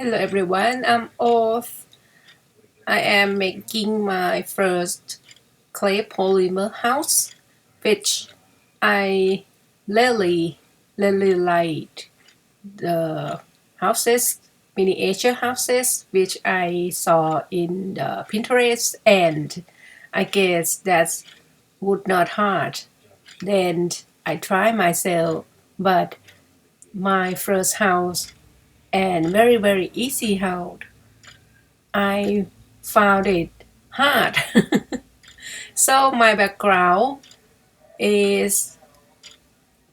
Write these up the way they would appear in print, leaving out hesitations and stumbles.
Hello everyone, I'm Oath. I am making my first clay polymer house, which I really like the houses, miniature houses, which I saw in the Pinterest, and I guess that would not hard. Then I try myself, but my first house and very easy house I found it hard. So my background is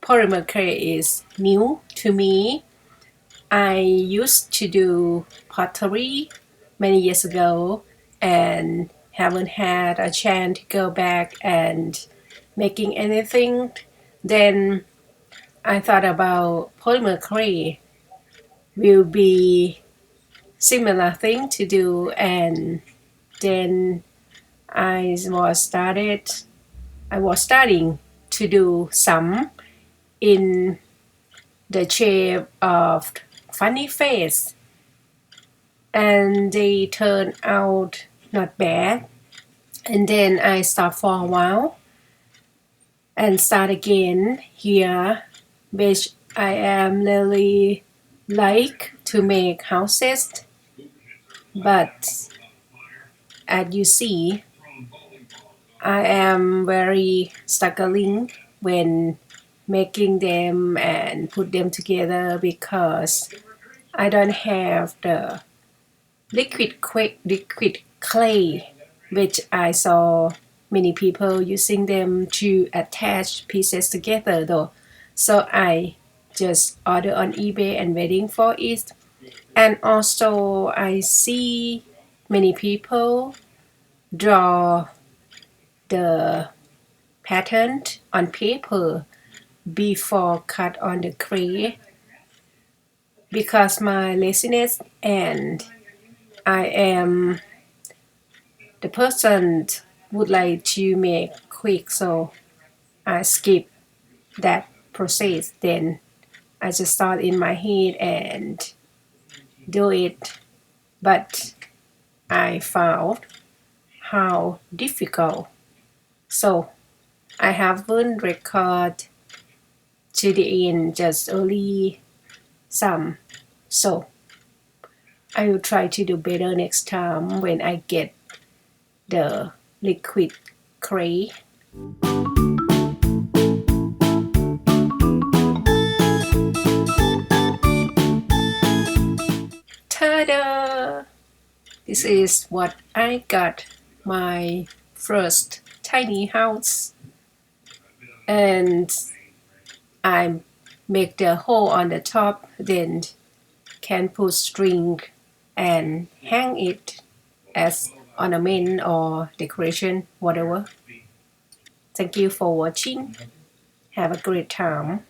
polymer clay is new to me. I used to do pottery many years ago and haven't had a chance to go back and making anything. Then I thought about polymer clay will be similar thing to do, and then I was starting to do some in the shape of funny face, and they turned out not bad. And then I stopped for a while and start again here, which I am really like to make houses. But as you see, I am very struggling when making them and put them together because I don't have the liquid clay, which I saw many people using them to attach pieces together though. So I just order on eBay and waiting for it. And also I see many people draw the pattern on paper before cut on the clay because my laziness and I am the person would like to make quick, so I skip that process. Then I just start in my head and do it, but I found how difficult. So I haven't record to the end, just only some. So I will try to do better next time when I get the liquid clay. Ta-da! This is what I got, my first tiny house. And I make the hole on the top, then can put string and hang it as ornament or decoration, whatever. Thank you for watching. Have a great time.